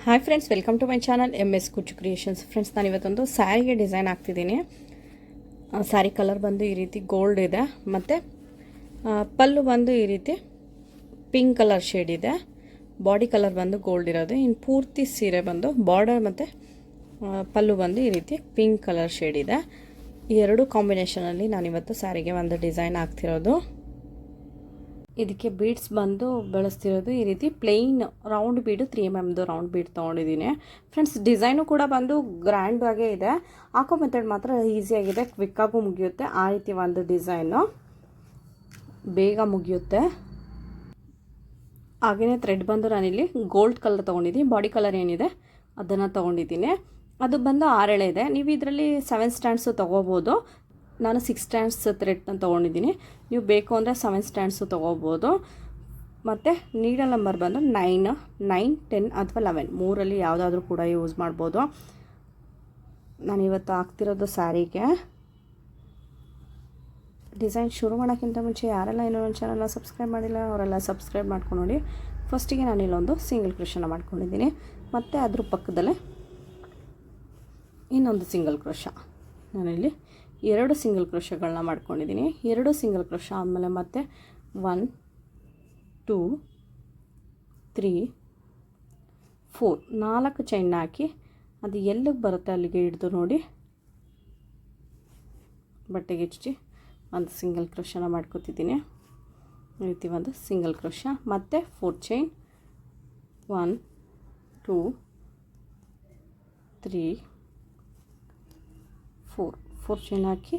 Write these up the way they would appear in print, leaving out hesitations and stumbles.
Hi friends, welcome to my channel MS Kuchchu creations. Friends, ನಾನು ಇವತ್ತೊಂದು ಸ್ಯಾರಿಗೆ design ಹಾಕ್ತಿದ್ದೀನಿ. Sari colour ಬಂದು ಈ ರೀತಿ ಗೋಲ್ಡ್ ಇದೆ, ಮತ್ತು ಪಲ್ಲು ಬಂದು ಈ ರೀತಿ ಪಿಂಕ್ ಕಲರ್ ಶೇಡ್ ಇದೆ. ಬಾಡಿ ಕಲರ್ ಬಂದು ಗೋಲ್ಡ್ ಇರೋದು. ಇನ್ನು ಪೂರ್ತಿ ಸೀರೆ ಬಂದು ಬಾರ್ಡರ್ ಮತ್ತು ಪಲ್ಲು ಬಂದು ಈ ರೀತಿ ಪಿಂಕ್ ಕಲರ್ ಶೇಡ್ ಇದೆ. ಈ ಎರಡು ಕಾಂಬಿನೇಷನಲ್ಲಿ ನಾನಿವತ್ತು ಸ್ಯಾರಿಗೆ ಒಂದು ಡಿಸೈನ್ ಹಾಕ್ತಿರೋದು. ಇದಕ್ಕೆ ಬೀಡ್ಸ್ ಬಂದು ಬಳಸ್ತಿರೋದು ಈ ರೀತಿ ಪ್ಲೇನ್ ರೌಂಡ್ ಬೀಡು 3mm ರೌಂಡ್ ಬೀಡ್ ತೊಗೊಂಡಿದ್ದೀನಿ. ಫ್ರೆಂಡ್ಸ್, ಡಿಸೈನು ಕೂಡ ಬಂದು ಗ್ರ್ಯಾಂಡಾಗೇ ಇದೆ. ಹಾಕೋ ಮೆಥಡ್ ಮಾತ್ರ ಈಸಿಯಾಗಿದೆ, ಕ್ವಿಕ್ಕಾಗೂ ಮುಗಿಯುತ್ತೆ. ಆ ರೀತಿ ಒಂದು ಡಿಸೈನು ಬೇಗ ಮುಗಿಯುತ್ತೆ. ಹಾಗೆಯೇ ಥ್ರೆಡ್ ಬಂದು ನಾನಿಲ್ಲಿ ಗೋಲ್ಡ್ ಕಲರ್ ತೊಗೊಂಡಿದ್ದೀನಿ. ಬಾಡಿ ಕಲರ್ ಏನಿದೆ ಅದನ್ನು ತೊಗೊಂಡಿದ್ದೀನಿ. ಅದು ಬಂದು 6 ಎಳೆ ಇದೆ. ನೀವು ಇದರಲ್ಲಿ 7 ಸ್ಟ್ಯಾಂಡ್ಸು ತೊಗೋಬೋದು. ನಾನು 6 ಸ್ಟ್ಯಾಂಡ್ಸ್ ಥ್ರೆಡ್ನ ತೊಗೊಂಡಿದ್ದೀನಿ. ನೀವು ಬೇಕು ಅಂದರೆ 7 ಸ್ಟ್ಯಾಂಡ್ಸು ತೊಗೋಬೋದು. ಮತ್ತು ನೀಡಲ್ ನಂಬರ್ ಬಂದು 9, 10 ಅಥವಾ 11 ಮೂರಲ್ಲಿ ಯಾವುದಾದ್ರೂ ಕೂಡ ಯೂಸ್ ಮಾಡ್ಬೋದು. ನಾನಿವತ್ತು ಹಾಕ್ತಿರೋದು ಸ್ಯಾರಿಗೆ. ಡಿಸೈನ್ ಶುರು ಮಾಡೋಕ್ಕಿಂತ ಮುಂಚೆ ಯಾರೆಲ್ಲ ಇನ್ನೂ ನನ್ನ ಚಾನಲ್ನ ಸಬ್ಸ್ಕ್ರೈಬ್ ಮಾಡಿಲ್ಲ ಅವರೆಲ್ಲ ಸಬ್ಸ್ಕ್ರೈಬ್ ಮಾಡ್ಕೊಂಡು ನೋಡಿ. ಫಸ್ಟಿಗೆ ನಾನಿಲ್ಲೊಂದು ಸಿಂಗಲ್ ಕ್ರೋಶನ ಮಾಡ್ಕೊಂಡಿದ್ದೀನಿ, ಮತ್ತು ಅದ್ರ ಪಕ್ಕದಲ್ಲೇ ಇನ್ನೊಂದು ಸಿಂಗಲ್ ಕ್ರೋಶ. ನಾನಿಲ್ಲಿ 2 ಸಿಂಗಲ್ ಕ್ರೋಶಗಳನ್ನ ಮಾಡ್ಕೊಂಡಿದ್ದೀನಿ. 2 ಸಿಂಗಲ್ ಕ್ರೋಶ ಆದಮೇಲೆ ಮತ್ತೆ 1, 2, 3, 4 4 ಚೈನ್ ಹಾಕಿ ಅದು ಎಲ್ಲಿಗೆ ಬರುತ್ತೆ ಅಲ್ಲಿಗೆ ಹಿಡಿದು ನೋಡಿ ಬಟ್ಟೆಗೆ ಹಚ್ಚಿ ಒಂದು ಸಿಂಗಲ್ ಕ್ರೋಶನ ಮಾಡ್ಕೊತಿದ್ದೀನಿ. ಈ ರೀತಿ ಒಂದು ಸಿಂಗಲ್ ಕ್ರೋಶ ಮತ್ತು 4 ಚೈನ್ 1, 2, 3, 4 ಚೈನ್ ಹಾಕಿ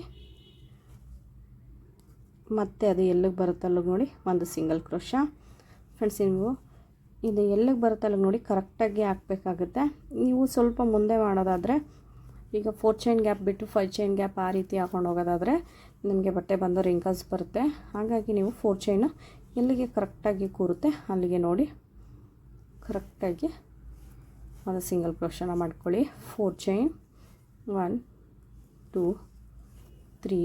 ಮತ್ತೆ ಅದು ಎಲ್ಲಿಗೆ ಬರುತ್ತೆ ಅಲ್ಲಿಗೆ ನೋಡಿ ಒಂದು ಸಿಂಗಲ್ ಕ್ರೋಶ. ಫ್ರೆಂಡ್ಸ್, ನೀವು ಇದು ಎಲ್ಲಿಗೆ ಬರುತ್ತೆ ಅಲ್ಲಿಗೆ ನೋಡಿ ಕರೆಕ್ಟಾಗಿ ಹಾಕಬೇಕಾಗುತ್ತೆ. ನೀವು ಸ್ವಲ್ಪ ಮುಂದೆ ಮಾಡೋದಾದರೆ, ಈಗ 4 ಚೈನ್ ಗ್ಯಾಪ್ ಬಿಟ್ಟು 5 ಚೈನ್ ಗ್ಯಾಪ್ ಆ ರೀತಿ ಹಾಕೊಂಡು ಹೋಗೋದಾದರೆ ನಿಮಗೆ ಬಟ್ಟೆ ಬಂದು ರಿಂಕಲ್ಸ್ ಬರುತ್ತೆ. ಹಾಗಾಗಿ ನೀವು 4 ಚೈನ್ ಎಲ್ಲಿಗೆ ಕರೆಕ್ಟಾಗಿ ಕೂರುತ್ತೆ ಅಲ್ಲಿಗೆ ನೋಡಿ ಕರೆಕ್ಟಾಗಿ ಒಂದು ಸಿಂಗಲ್ ಕ್ರೋಶನ ಮಾಡ್ಕೊಳ್ಳಿ. 4 ಚೈನ್ 1, 2, 3,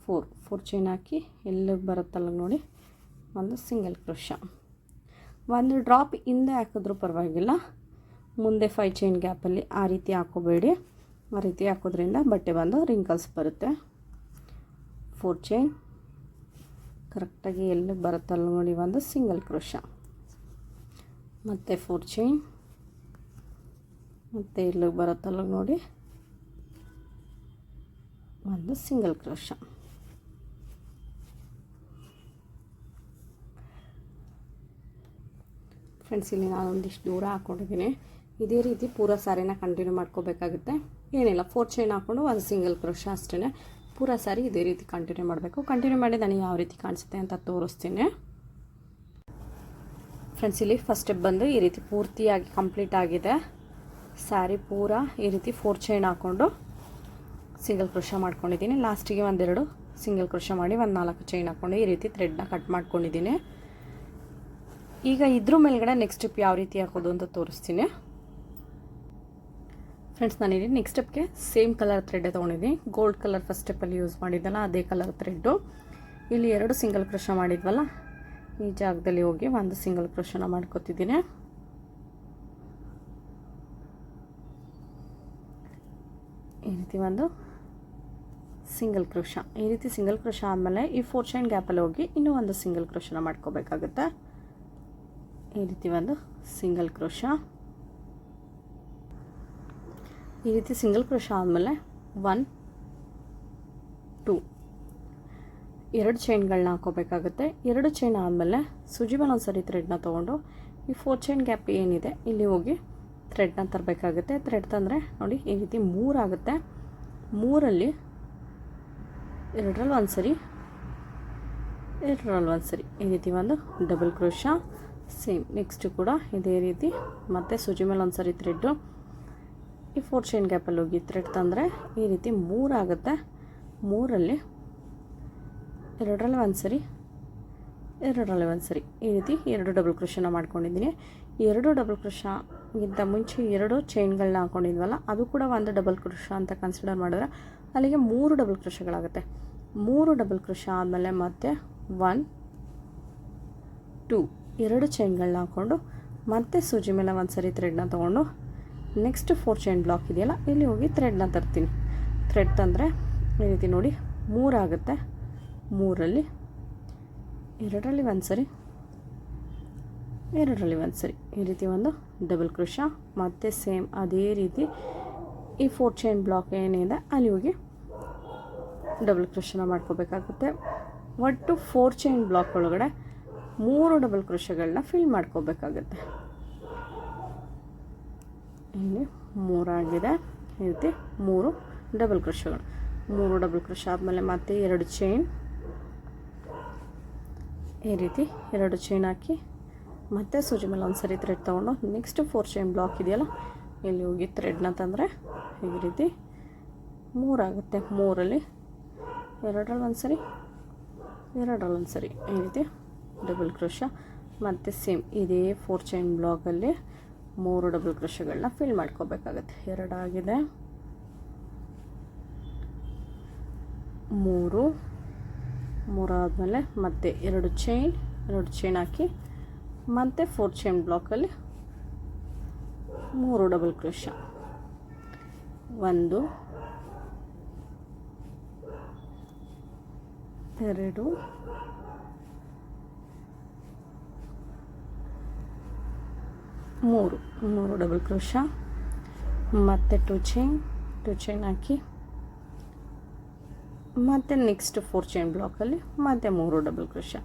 4 ಚೈನ್ ಹಾಕಿ ಎಲ್ಲಿಗೆ ಬರುತ್ತಲ್ಲ ನೋಡಿ ಒಂದು ಸಿಂಗಲ್ ಕ್ರೋಶ. ಒಂದು ಡ್ರಾಪ್ ಹಿಂದೆ ಹಾಕಿದ್ರೂ ಪರವಾಗಿಲ್ಲ, ಮುಂದೆ 5 ಚೈನ್ ಗ್ಯಾಪಲ್ಲಿ ಆ ರೀತಿ ಹಾಕೋಬೇಡಿ. ಆ ರೀತಿ ಹಾಕೋದ್ರಿಂದ ಬಟ್ಟೆ ಬಂದು ರಿಂಕಲ್ಸ್ ಬರುತ್ತೆ. 4 ಚೈನ್ ಕರೆಕ್ಟಾಗಿ ಎಲ್ಲಿಗೆ ಬರುತ್ತಲ್ಲ ನೋಡಿ ಒಂದು ಸಿಂಗಲ್ ಕ್ರೋಶ, ಮತ್ತು 4 ಚೈನ್ ಮತ್ತು ಎಲ್ಲಿಗೆ ಬರುತ್ತಲ್ಲ ನೋಡಿ ಒಂದು ಸಿಂಗಲ್ ಕ್ರೋಶ. ಫ್ರೆಂಡ್ಸ್, ಇಲ್ಲಿ ನಾನು ಒಂದಿಷ್ಟು ದೂರ ಹಾಕ್ಕೊಂಡಿದ್ದೀನಿ. ಇದೇ ರೀತಿ ಪೂರ ಸ್ಯಾರಿನ ಕಂಟಿನ್ಯೂ ಮಾಡ್ಕೋಬೇಕಾಗುತ್ತೆ. ಏನಿಲ್ಲ, 4 ಚೈನ್ ಹಾಕ್ಕೊಂಡು ಒಂದು ಸಿಂಗಲ್ ಕ್ರೋಶ ಅಷ್ಟೇ. ಪೂರ ಸ್ಯಾರಿ ಇದೇ ರೀತಿ ಕಂಟಿನ್ಯೂ ಮಾಡಬೇಕು. ಕಂಟಿನ್ಯೂ ಮಾಡಿ ನನಗೆ ಯಾವ ರೀತಿ ಕಾಣಿಸುತ್ತೆ ಅಂತ ತೋರಿಸ್ತೀನಿ. ಫ್ರೆಂಡ್ಸ್, ಇಲ್ಲಿ ಫಸ್ಟ್ ಸ್ಟೆಪ್ ಬಂದು ಈ ರೀತಿ ಪೂರ್ತಿಯಾಗಿ ಕಂಪ್ಲೀಟ್ ಆಗಿದೆ. ಸ್ಯಾರಿ ಪೂರ ಈ ರೀತಿ 4 ಚೈನ್ ಹಾಕ್ಕೊಂಡು ಸಿಂಗಲ್ ಕ್ರೋಶ ಮಾಡ್ಕೊಂಡಿದ್ದೀನಿ. ಲಾಸ್ಟಿಗೆ 1-2 ಸಿಂಗಲ್ ಕ್ರೋಶ ಮಾಡಿ 4 ಚೈನ್ ಹಾಕ್ಕೊಂಡು ಈ ರೀತಿ ಥ್ರೆಡ್ನ ಕಟ್ ಮಾಡ್ಕೊಂಡಿದ್ದೀನಿ. ಈಗ ಇದ್ರ ಮೇಲ್ಗಡೆ ನೆಕ್ಸ್ಟ್ ಸ್ಟೆಪ್ ಯಾವ ರೀತಿ ಹಾಕೋದು ಅಂತ ತೋರಿಸ್ತೀನಿ. ಫ್ರೆಂಡ್ಸ್, ನಾನಿಲ್ಲಿ ನೆಕ್ಸ್ಟ್ ಸ್ಟೆಪ್ಗೆ ಸೇಮ್ ಕಲರ್ ಥ್ರೆಡ್ಡೇ ತೊಗೊಂಡಿದ್ದೀನಿ. ಗೋಲ್ಡ್ ಕಲರ್ ಫಸ್ಟ್ ಸ್ಟೆಪ್ಪಲ್ಲಿ ಯೂಸ್ ಮಾಡಿದ್ದಲ್ಲ ಅದೇ ಕಲರ್ ಥ್ರೆಡ್ಡು. ಇಲ್ಲಿ 2 ಸಿಂಗಲ್ ಕ್ರೋಶ ಮಾಡಿದ್ವಲ್ಲ, ಈ ಜಾಗದಲ್ಲಿ ಹೋಗಿ ಒಂದು ಸಿಂಗಲ್ ಕ್ರೋಶನ ಮಾಡ್ಕೊತಿದ್ದೀನಿ. ಈ ರೀತಿ ಒಂದು ಸಿಂಗಲ್ ಕ್ರೋಶ. ಈ ರೀತಿ ಸಿಂಗಲ್ ಕ್ರೋಶ ಆದಮೇಲೆ ಈ 4 ಚೈನ್ ಗ್ಯಾಪಲ್ಲಿ ಹೋಗಿ ಇನ್ನೂ ಒಂದು ಸಿಂಗಲ್ ಕ್ರೋಶನ ಮಾಡ್ಕೋಬೇಕಾಗುತ್ತೆ. ಈ ರೀತಿ ಒಂದು ಸಿಂಗಲ್ ಕ್ರೋಶ. ಈ ರೀತಿ ಸಿಂಗಲ್ ಕ್ರೋಶ ಆದಮೇಲೆ 1, 2 2 ಚೈನ್ಗಳನ್ನ ಹಾಕೋಬೇಕಾಗುತ್ತೆ. 2 ಚೈನ್ ಆದಮೇಲೆ ಸೂಜಿ ಮೇಲೆ ಒಂದ್ಸರಿ ಥ್ರೆಡ್ನ ತೊಗೊಂಡು ಈ 4 ಚೈನ್ ಗ್ಯಾಪ್ ಏನಿದೆ ಇಲ್ಲಿ ಹೋಗಿ ಥ್ರೆಡ್ನ ತರಬೇಕಾಗುತ್ತೆ. ಥ್ರೆಡ್ ತಂದರೆ ನೋಡಿ ಈ ರೀತಿ 3 ಆಗುತ್ತೆ. 3ರಲ್ಲಿ 2ರಲ್ಲಿ ಒಂದ್ಸರಿ, 2ರಲ್ಲಿ ಒಂದ್ಸರಿ ಈ ರೀತಿ ಒಂದು ಡಬಲ್ ಕ್ರೋಶ. ಸೇಮ್ ನೆಕ್ಸ್ಟು ಕೂಡ ಇದೇ ರೀತಿ ಮತ್ತೆ ಸೂಜಿ ಮೇಲೆ ಒಂದ್ಸರಿ ಥ್ರೆಡ್ಡು ಈ 4 ಚೈನ್ ಗ್ಯಾಪಲ್ಲಿ ಹೋಗಿ ಥ್ರೆಡ್ ತಂದರೆ ಈ ರೀತಿ 3 ಆಗುತ್ತೆ. 3ರಲ್ಲಿ 2ರಲ್ಲಿ ಒಂದ್ಸರಿ, 2ರಲ್ಲಿ ಒಂದ್ಸರಿ ಈ ರೀತಿ 2 ಡಬಲ್ ಕ್ರೋಶನ ಮಾಡ್ಕೊಂಡಿದ್ದೀನಿ. 2 ಡಬಲ್ ಕ್ರೋಶಗಿಂತ ಮುಂಚೆ 2 ಚೈನ್ಗಳನ್ನ ಹಾಕ್ಕೊಂಡಿದ್ವಲ್ಲ ಅದು ಕೂಡ ಒಂದು ಡಬಲ್ ಕ್ರೋಶ ಅಂತ ಕನ್ಸಿಡರ್ ಮಾಡಿದ್ರೆ ಅಲ್ಲಿಗೆ 3 ಡಬಲ್ ಕ್ರೋಶಗಳಾಗುತ್ತೆ. 3 ಡಬಲ್ ಕ್ರೋಶ ಆದಮೇಲೆ ಮತ್ತೆ 1, 2 2 ಚೈನ್ಗಳನ್ನ ಹಾಕ್ಕೊಂಡು ಮತ್ತು ಸೂಜಿ ಮೇಲೆ ಒಂದು ಸರಿ ಥ್ರೆಡ್ನ ತೊಗೊಂಡು ನೆಕ್ಸ್ಟ್ 4 ಚೈನ್ ಬ್ಲಾಕ್ ಇದೆಯಲ್ಲ ಇಲ್ಲಿ ಹೋಗಿ ಥ್ರೆಡ್ನ ತರ್ತೀನಿ. ಥ್ರೆಡ್ ತಂದರೆ ಈ ರೀತಿ ನೋಡಿ 3 ಆಗುತ್ತೆ. 3ರಲ್ಲಿ 2ರಲ್ಲಿ ಒಂದು ಸರಿ, 2ರಲ್ಲಿ ಒಂದು ಸರಿ ಈ ರೀತಿ ಒಂದು ಡಬಲ್ ಕ್ರೋಶಾ. ಮತ್ತು ಸೇಮ್ ಅದೇ ರೀತಿ ಈ 4 ಚೈನ್ ಬ್ಲಾಕ್ ಏನಿದೆ ಅಲ್ಲಿ ಹೋಗಿ ಡಬಲ್ ಕ್ರೋಶನ ಮಾಡ್ಕೋಬೇಕಾಗುತ್ತೆ. ಒಟ್ಟು 4 ಚೈನ್ ಬ್ಲಾಕ್ ಒಳಗಡೆ 3 ಡಬಲ್ ಕ್ರೋಶಗಳನ್ನ ಫಿಲ್ ಮಾಡ್ಕೋಬೇಕಾಗುತ್ತೆ. ಇಲ್ಲಿ 3 ಆಗಿದೆ. ಈ ರೀತಿ 3 ಡಬಲ್ ಕ್ರೋಶಗಳು, 3 ಡಬಲ್ ಕ್ರೋಶ ಆದಮೇಲೆ ಮತ್ತೆ 2 ಚೈನ್, ಈ ರೀತಿ 2 ಚೈನ್ ಹಾಕಿ ಮತ್ತೆ ಸೂಜಿ ಮೇಲೆ ಒಂದು ಸರಿ ಥ್ರೆಡ್ ತೊಗೊಂಡು ನೆಕ್ಸ್ಟ್ 4 ಚೈನ್ ಬ್ಲಾಕ್ ಇದೆಯಲ್ಲ ಇಲ್ಲಿ ಹೋಗಿ ಥ್ರೆಡ್ನ ತಂದರೆ ಈ ರೀತಿ 3 ಆಗುತ್ತೆ. 3ರಲ್ಲಿ 2ರಲ್ಲಿ ಒಂದು ಸರಿ, 2ರಲ್ಲಿ ಒಂದು ಸರಿ ಈ ರೀತಿ ಡಬಲ್ ಕ್ರೋಶ. ಮತ್ತು ಸೇಮ್ ಇದೇ 4 ಚೈನ್ ಬ್ಲಾಕಲ್ಲಿ 3 ಡಬಲ್ ಕ್ರೋಶಗಳನ್ನ ಫಿಲ್ ಮಾಡ್ಕೋಬೇಕಾಗತ್ತೆ. 2 ಆಗಿದೆ, 3 ಆದಮೇಲೆ ಮತ್ತೆ 2 ಚೈನ್ ಹಾಕಿ ಮತ್ತು 4 ಚೈನ್ ಬ್ಲಾಕಲ್ಲಿ 3 ಡಬಲ್ ಕ್ರೋಶ, 1 2 3 ಡಬಲ್ ಕ್ರೋಶ ಮತ್ತು 2 ಚೈನ್ ಹಾಕಿ ಮತ್ತು ನೆಕ್ಸ್ಟ್ 4 ಚೈನ್ ಬ್ಲಾಕಲ್ಲಿ ಮತ್ತೆ 3 ಡಬಲ್ ಕ್ರೋಶ.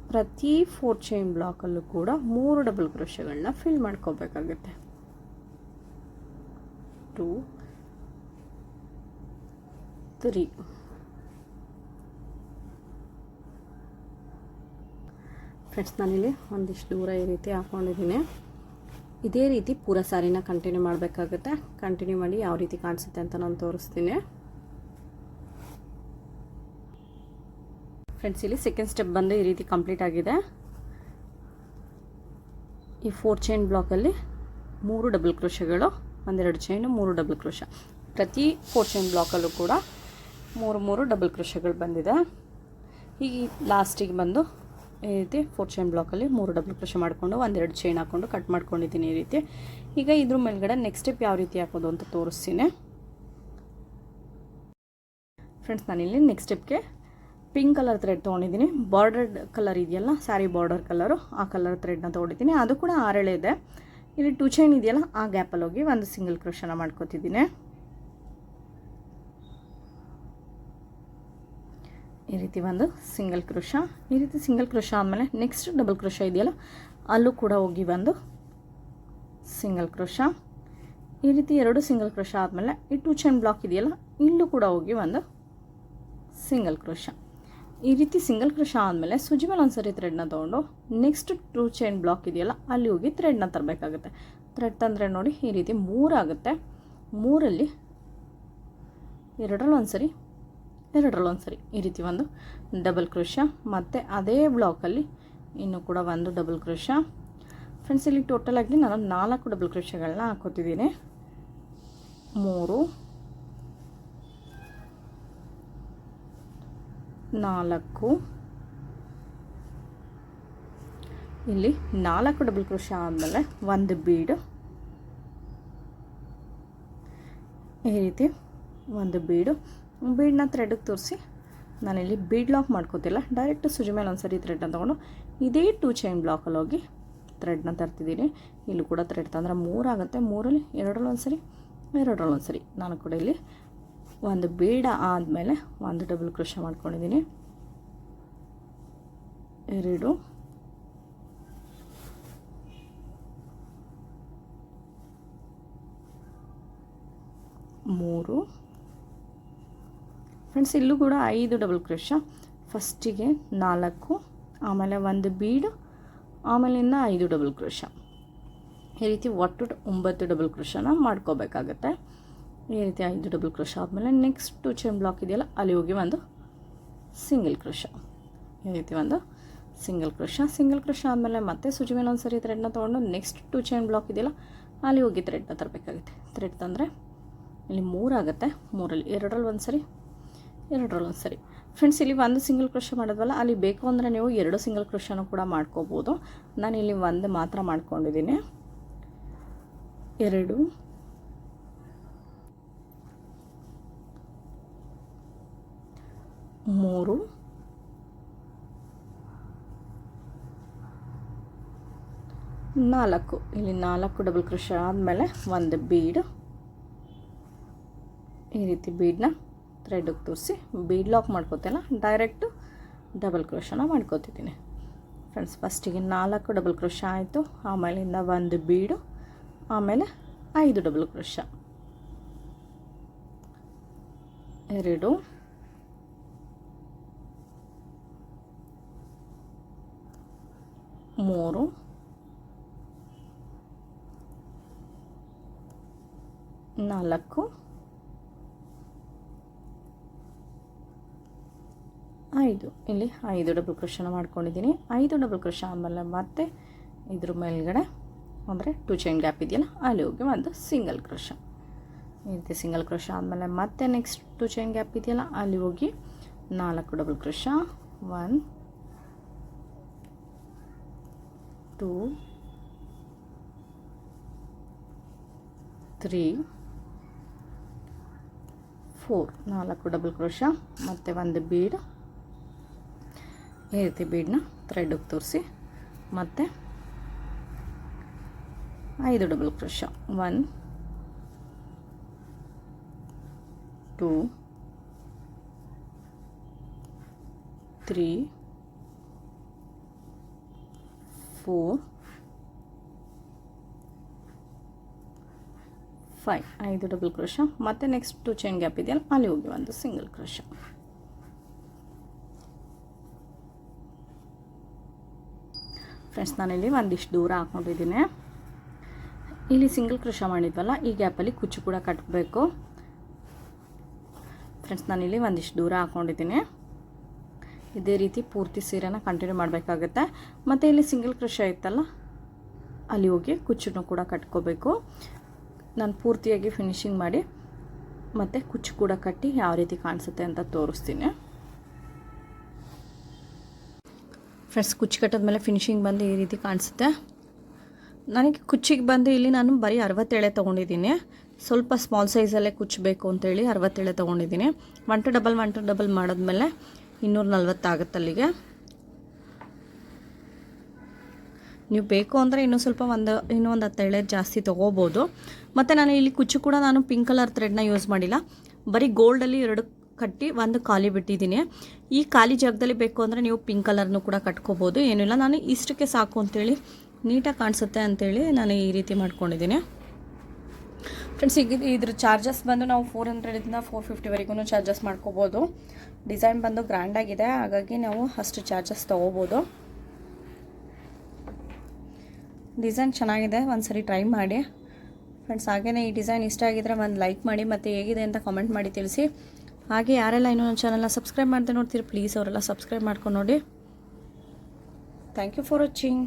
ಪ್ರತಿ 4 ಚೈನ್ ಬ್ಲಾಕಲ್ಲೂ ಕೂಡ 3 ಡಬಲ್ ಕ್ರೋಶಗಳನ್ನ ಫಿಲ್ ಮಾಡ್ಕೋಬೇಕಾಗುತ್ತೆ. 2 3 ಫ್ರೆಂಡ್ಸ್, ನಾನಿಲ್ಲಿ ಒಂದಿಷ್ಟು ದೂರ ಈ ರೀತಿ ಹಾಕ್ಕೊಂಡಿದ್ದೀನಿ. ಇದೇ ರೀತಿ ಪೂರ ಸಾರಿನ ಕಂಟಿನ್ಯೂ ಮಾಡಬೇಕಾಗುತ್ತೆ. ಕಂಟಿನ್ಯೂ ಮಾಡಿ ಯಾವ ರೀತಿ ಕಾಣಿಸುತ್ತೆ ಅಂತ ನಾನು ತೋರಿಸ್ತೀನಿ. ಫ್ರೆಂಡ್ಸ್, ಇಲ್ಲಿ ಸೆಕೆಂಡ್ ಸ್ಟೆಪ್ ಬಂದು ಈ ರೀತಿ ಕಂಪ್ಲೀಟ್ ಆಗಿದೆ. ಈ 4 ಚೈನ್ ಬ್ಲಾಕಲ್ಲಿ 3 ಡಬಲ್ ಕ್ರೋಶಗಳು, 1-2 ಚೈನು, 3 ಡಬಲ್ ಕ್ರೋಶ. ಪ್ರತಿ 4 ಚೈನ್ ಬ್ಲಾಕಲ್ಲೂ ಕೂಡ 3 ಡಬಲ್ ಕ್ರೋಶಗಳು ಬಂದಿದೆ. ಈಗ ಲಾಸ್ಟಿಗೆ ಬಂದು ಈ ರೀತಿ 4 ಚೈನ್ ಬ್ಲಾಕಲ್ಲಿ 3 ಡಬಲ್ ಕ್ರೋಶ ಮಾಡಿಕೊಂಡು 1-2 ಚೈನ್ ಹಾಕ್ಕೊಂಡು ಕಟ್ ಮಾಡ್ಕೊಂಡಿದ್ದೀನಿ ಈ ರೀತಿ. ಈಗ ಇದ್ರ ಮೇಲ್ಗಡೆ ನೆಕ್ಸ್ಟ್ ಸ್ಟೆಪ್ ಯಾವ ರೀತಿ ಹಾಕೋದು ಅಂತ ತೋರಿಸ್ತೀನಿ. ಫ್ರೆಂಡ್ಸ್, ನಾನಿಲ್ಲಿ ನೆಕ್ಸ್ಟ್ ಸ್ಟೆಪ್ಗೆ ಪಿಂಕ್ ಕಲರ್ ಥ್ರೆಡ್ ತೊಗೊಂಡಿದ್ದೀನಿ. ಬಾರ್ಡರ್ಡ್ ಕಲರ್ ಇದೆಯಲ್ಲ, ಸ್ಯಾರಿ ಬಾರ್ಡರ್ ಕಲರು, ಆ ಕಲರ್ ಥ್ರೆಡ್ನ ತೊಗೊಂಡಿದ್ದೀನಿ. ಅದು ಕೂಡ 6 ಎಳೆ ಇದೆ. ಇಲ್ಲಿ 2 ಚೈನ್ ಇದೆಯಲ್ಲ, ಆ ಗ್ಯಾಪಲ್ಲಿ ಹೋಗಿ ಒಂದು ಸಿಂಗಲ್ ಕ್ರೋಶನ ಮಾಡ್ಕೋತಿದ್ದೀನಿ. ಈ ರೀತಿ ಒಂದು ಸಿಂಗಲ್ ಕ್ರೋಶ. ಈ ರೀತಿ ಸಿಂಗಲ್ ಕ್ರೋಶ ಆದಮೇಲೆ ನೆಕ್ಸ್ಟ್ ಡಬಲ್ ಕ್ರೋಶ ಇದೆಯಲ್ಲ, ಅಲ್ಲೂ ಕೂಡ ಹೋಗಿ ಒಂದು ಸಿಂಗಲ್ ಕ್ರೋಶ. ಈ ರೀತಿ 2 ಸಿಂಗಲ್ ಕ್ರೋಶ ಆದಮೇಲೆ ಈ 2 ಚೈನ್ ಬ್ಲಾಕ್ ಇದೆಯಲ್ಲ, ಇಲ್ಲೂ ಕೂಡ ಹೋಗಿ ಒಂದು ಸಿಂಗಲ್ ಕ್ರೋಶ. ಈ ರೀತಿ ಸಿಂಗಲ್ ಕ್ರೋಶ ಆದಮೇಲೆ ಸೂಜಿ ಮೇಲೆ ಒಂದು ಸರಿ ಥ್ರೆಡ್ನ ತೊಗೊಂಡು ನೆಕ್ಸ್ಟ್ 2 ಚೈನ್ ಬ್ಲಾಕ್ ಇದೆಯಲ್ಲ, ಅಲ್ಲಿ ಹೋಗಿ ಥ್ರೆಡ್ನ ತರಬೇಕಾಗುತ್ತೆ. ಥ್ರೆಡ್ ತಂದರೆ ನೋಡಿ ಈ ರೀತಿ 3 ಆಗುತ್ತೆ. 3ರಲ್ಲಿ 2ರಲ್ಲಿ ಒಂದು ಸರಿ, 2ರಲ್ಲಿ ಒಂದು ಸರಿ ಈ ರೀತಿ ಒಂದು ಡಬಲ್ ಕ್ರೋಶ. ಮತ್ತು ಅದೇ ಬ್ಲಾಕಲ್ಲಿ ಇನ್ನೂ ಕೂಡ ಒಂದು ಡಬಲ್ ಕ್ರೋಶ. ಫ್ರೆಂಡ್ಸ್, ಇಲ್ಲಿ ಟೋಟಲಾಗಿ ನಾನು 4 ಡಬಲ್ ಕ್ರೋಶಗಳನ್ನ ಹಾಕೋತಿದ್ದೀನಿ. 3 4 ಇಲ್ಲಿ 4 ಡಬಲ್ ಕ್ರೋಶ ಆದಮೇಲೆ ಒಂದು ಬೀಡು, ಈ ರೀತಿ ಒಂದು ಬೀಡನ್ನ ಥ್ರೆಡ್ಗೆ ತೋರಿಸಿ ನಾನಿಲ್ಲಿ ಬೀಡ್ ಲಾಕ್ ಮಾಡ್ಕೋತಿಲ್ಲ, ಡೈರೆಕ್ಟ್ ಸೂಜಿ ಮೇಲೆ ಒಂದು ಸರಿ ಥ್ರೆಡ್ನ ತೊಗೊಂಡು ಇದೇ 2 ಚೈನ್ ಬ್ಲಾಕಲ್ಲಿ ಹೋಗಿ ಥ್ರೆಡ್ನ ತರ್ತಿದ್ದೀನಿ. ಇಲ್ಲೂ ಕೂಡ ಥ್ರೆಡ್ ತಂದರೆ 3 ಆಗುತ್ತೆ. 3ರಲ್ಲಿ 2ರಲ್ಲಿ ಒಂದು ಸರಿ, 2ರಲ್ಲಿ ಒಂದು ಸರಿ. ನಾನು ಕೂಡ ಇಲ್ಲಿ ಒಂದು ಬೀಡ ಆದಮೇಲೆ ಒಂದು ಡಬಲ್ ಕ್ರೋಶ ಮಾಡ್ಕೊಂಡಿದ್ದೀನಿ. 2 3 ಫ್ರೆಂಡ್ಸ್, ಇಲ್ಲೂ ಕೂಡ 5 ಡಬಲ್ ಕ್ರೋಶ. ಫಸ್ಟಿಗೆ 4, ಆಮೇಲೆ ಒಂದು ಬೀಡು, ಆಮೇಲಿಂದ 5 ಡಬಲ್ ಕ್ರೋಶ. ಈ ರೀತಿ ಒಟ್ಟು 9 ಡಬಲ್ ಕ್ರೋಶನ ಮಾಡ್ಕೋಬೇಕಾಗತ್ತೆ. ಈ ರೀತಿ 5 ಡಬಲ್ ಕ್ರೋಶ ಆದಮೇಲೆ ನೆಕ್ಸ್ಟ್ 2 ಚೈನ್ ಬ್ಲಾಕ್ ಇದೆಯಲ್ಲ, ಅಲ್ಲಿ ಹೋಗಿ ಒಂದು ಸಿಂಗಲ್ ಕ್ರೋಶ. ಈ ರೀತಿ ಒಂದು ಸಿಂಗಲ್ ಕ್ರೋಶ ಆದಮೇಲೆ ಮತ್ತೆ ಸೂಜಿ ಮೇಲೆ ಒಂದು ಸರಿ ಥ್ರೆಡ್ನ ತೊಗೊಂಡು ನೆಕ್ಸ್ಟ್ 2 ಚೈನ್ ಬ್ಲಾಕ್ ಇದೆಯಲ್ಲ, ಅಲ್ಲಿ ಹೋಗಿ ಥ್ರೆಡ್ನ ತರಬೇಕಾಗುತ್ತೆ. ಥ್ರೆಡ್ ತಂದರೆ ಇಲ್ಲಿ 3 ಆಗುತ್ತೆ. 3ರಲ್ಲಿ 2ರಲ್ಲಿ ಒಂದು ಸರಿ, 2ರಲ್ಲಿ ಒಂದು ಸರಿ. ಫ್ರೆಂಡ್ಸ್ ಇಲ್ಲಿ ಒಂದು ಸಿಂಗಲ್ ಕ್ರೋಶೆ ಮಾಡೋದ್ವಲ್ಲ, ಅಲ್ಲಿ ಬೇಕು ಅಂದರೆ ನೀವು 2 ಸಿಂಗಲ್ ಕ್ರೋಶನೂ ಕೂಡ ಮಾಡ್ಕೋಬೋದು. ನಾನಿಲ್ಲಿ ಒಂದು ಮಾತ್ರ ಮಾಡ್ಕೊಂಡಿದ್ದೀನಿ. 2 3 4 ಇಲ್ಲಿ 4 ಡಬಲ್ ಕ್ರೋಶೆ ಆದಮೇಲೆ ಒಂದು ಬೀಡ್, ಈ ರೀತಿ ಬೀಡನ್ನ ಥ್ರೆಡ್ಗೆ ತೋರಿಸಿ ಬೀಡ್ ಲಾಕ್ ಮಾಡ್ಕೋತಿಲ್ಲ, ಡೈರೆಕ್ಟು ಡಬಲ್ ಕ್ರೋಶನ ಮಾಡ್ಕೋತಿದ್ದೀನಿ. ಫ್ರೆಂಡ್ಸ್ ಫಸ್ಟಿಗೆ 4 ಡಬಲ್ ಕ್ರೋಶೆ ಆಯಿತು, ಆಮೇಲಿಂದ ಒಂದು ಬೀಡು, ಆಮೇಲೆ 5 ಡಬಲ್ ಕ್ರೋಶೆ, 2 3 4 5 ಇಲ್ಲಿ 5 ಡಬಲ್ ಕ್ರೋಶನ ಮಾಡ್ಕೊಂಡಿದ್ದೀನಿ. 5 ಡಬಲ್ ಕ್ರೋಶೆ ಆದಮೇಲೆ ಮತ್ತೆ ಇದ್ರ ಮೇಲ್ಗಡೆ ಅಂದರೆ 2 ಚೈನ್ ಗ್ಯಾಪ್ ಇದೆಯಲ್ಲ, ಅಲ್ಲಿ ಹೋಗಿ ಒಂದು ಸಿಂಗಲ್ ಕ್ರೋಶೆ, ಈ ರೀತಿ ಸಿಂಗಲ್ ಕ್ರೋಶೆ ಆದಮೇಲೆ ಮತ್ತೆ ನೆಕ್ಸ್ಟ್ 2 ಚೈನ್ ಗ್ಯಾಪ್ ಇದೆಯಲ್ಲ, ಅಲ್ಲಿ ಹೋಗಿ 4 ಡಬಲ್ ಕ್ರೋಶೆ, 1 2 3 4 4 ಡಬಲ್ ಕ್ರೋಶೆ, ಮತ್ತು ಒಂದು ಬೀಡ್, ಈ ರೀತಿ ಬೀಡನ್ನ ಥ್ರೆಡ್ಗೆ ತೋರಿಸಿ ಮತ್ತು 5 ಡಬಲ್ ಕ್ರೋಶೆ, 1 2 3 4 5 5 ಡಬಲ್ ಕ್ರೋಶೆ, ಮತ್ತು ನೆಕ್ಸ್ಟ್ 2 ಚೈನ್ ಗ್ಯಾಪ್ ಇದೆಯಲ್ಲ, ಅಲ್ಲಿ ಹೋಗಿ ಒಂದು ಸಿಂಗಲ್ ಕ್ರೋಶೆ. ಫ್ರೆಂಡ್ಸ್ ನಾನಿಲ್ಲಿ ಒಂದಿಷ್ಟು ದೂರ ಹಾಕ್ಕೊಂಡಿದ್ದೀನಿ. ಇಲ್ಲಿ ಸಿಂಗಲ್ ಕ್ರೋಶೆ ಮಾಡಿದ್ವಲ್ಲ, ಈ ಗ್ಯಾಪಲ್ಲಿ ಕುಚ್ಚು ಕೂಡ ಕಟ್ಟಬೇಕು. ಫ್ರೆಂಡ್ಸ್ ನಾನಿಲ್ಲಿ ಒಂದಿಷ್ಟು ದೂರ ಹಾಕ್ಕೊಂಡಿದ್ದೀನಿ. ಇದೇ ರೀತಿ ಪೂರ್ತಿ ಸೀರೆನ ಕಂಟಿನ್ಯೂ ಮಾಡಬೇಕಾಗುತ್ತೆ. ಮತ್ತು ಇಲ್ಲಿ ಸಿಂಗಲ್ ಕ್ರೋಶೆ ಇತ್ತಲ್ಲ, ಅಲ್ಲಿ ಹೋಗಿ ಕುಚ್ಚನ್ನು ಕೂಡ ಕಟ್ಕೋಬೇಕು. ನಾನು ಪೂರ್ತಿಯಾಗಿ ಫಿನಿಶಿಂಗ್ ಮಾಡಿ ಮತ್ತು ಕುಚ್ಚು ಕೂಡ ಕಟ್ಟಿ ಯಾವ ರೀತಿ ಕಾಣಿಸುತ್ತೆ ಅಂತ ತೋರಿಸ್ತೀನಿ. ಫ್ರೆಂಡ್ಸ್ ಕುಚ್ಚು ಕಟ್ಟಿದ್ಮೇಲೆ ಫಿನಿಶಿಂಗ್ ಬಂದು ಈ ರೀತಿ ಕಾಣಿಸುತ್ತೆ. ನನಗೆ ಕುಚ್ಚಿಗೆ ಬಂದು ಇಲ್ಲಿ ನಾನು ಬರೀ 60 ಎಳೆ ತೊಗೊಂಡಿದ್ದೀನಿ. ಸ್ವಲ್ಪ ಸ್ಮಾಲ್ ಸೈಜಲ್ಲೇ ಕುಚ್ಚಬೇಕು ಅಂತೇಳಿ 60 ಎಳೆ ತೊಗೊಂಡಿದ್ದೀನಿ. 1 to ಡಬಲ್ ಮಾಡಿದ್ಮೇಲೆ 240 ಆಗುತ್ತೆ ಅಲ್ಲಿಗೆ. ನೀವು ಬೇಕು ಅಂದರೆ ಇನ್ನೂ ಸ್ವಲ್ಪ ಇನ್ನೂ ಒಂದು 10 ಎಳೆ ಜಾಸ್ತಿ ತೊಗೋಬೋದು. ಮತ್ತು ನಾನು ಇಲ್ಲಿ ಕುಚ್ಚು ಕೂಡ ನಾನು ಪಿಂಕ್ ಕಲರ್ ಥ್ರೆಡ್ನ ಯೂಸ್ ಮಾಡಿಲ್ಲ, ಬರೀ ಗೋಲ್ಡಲ್ಲಿ 2 ಕಟ್ಟಿ ಒಂದು ಖಾಲಿ ಬಿಟ್ಟಿದ್ದೀನಿ. ಈ ಖಾಲಿ ಜಾಗದಲ್ಲಿ ಬೇಕು ಅಂದರೆ ನೀವು ಪಿಂಕ್ ಕಲರ್ನು ಕೂಡ ಕಟ್ಕೋಬೋದು, ಏನಿಲ್ಲ. ನಾನು ಇಷ್ಟಕ್ಕೆ ಸಾಕು ಅಂತೇಳಿ ನೀಟಾಗಿ ಕಾಣಿಸುತ್ತೆ ಅಂಥೇಳಿ ನಾನು ಈ ರೀತಿ ಮಾಡ್ಕೊಂಡಿದ್ದೀನಿ. ಫ್ರೆಂಡ್ಸ್ ಈಗ ಇದ್ರ ಚಾರ್ಜಸ್ ಬಂದು ನಾವು 400ಇಂದ 450ವರೆಗೂ ಚಾರ್ಜಸ್ ಮಾಡ್ಕೋಬೋದು. ಡಿಸೈನ್ ಬಂದು ಗ್ರ್ಯಾಂಡಾಗಿದೆ, ಹಾಗಾಗಿ ನಾವು ಅಷ್ಟು ಚಾರ್ಜಸ್ ತೊಗೋಬೋದು. ಡಿಸೈನ್ ಚೆನ್ನಾಗಿದೆ, ಒಂದು ಸರಿ ಟ್ರೈ ಮಾಡಿ ಫ್ರೆಂಡ್ಸ್. ಹಾಗೆಯೇ ಈ ಡಿಸೈನ್ ಇಷ್ಟ ಆಗಿದ್ರೆ ಒಂದು ಲೈಕ್ ಮಾಡಿ, ಮತ್ತು ಹೇಗಿದೆ ಅಂತ ಕಾಮೆಂಟ್ ಮಾಡಿ ತಿಳಿಸಿ. ಹಾಗೆ ಯಾರೆಲ್ಲ ಇನ್ನೂ ನನ್ನ ಚಾನಲ್ನ ಸಬ್ಸ್ಕ್ರೈಬ್ ಮಾಡದೆ ನೋಡ್ತೀರಿ, ಪ್ಲೀಸ್ ಅವರೆಲ್ಲ ಸಬ್ಸ್ಕ್ರೈಬ್ ಮಾಡ್ಕೊಂಡು ನೋಡಿ. Thank you for watching.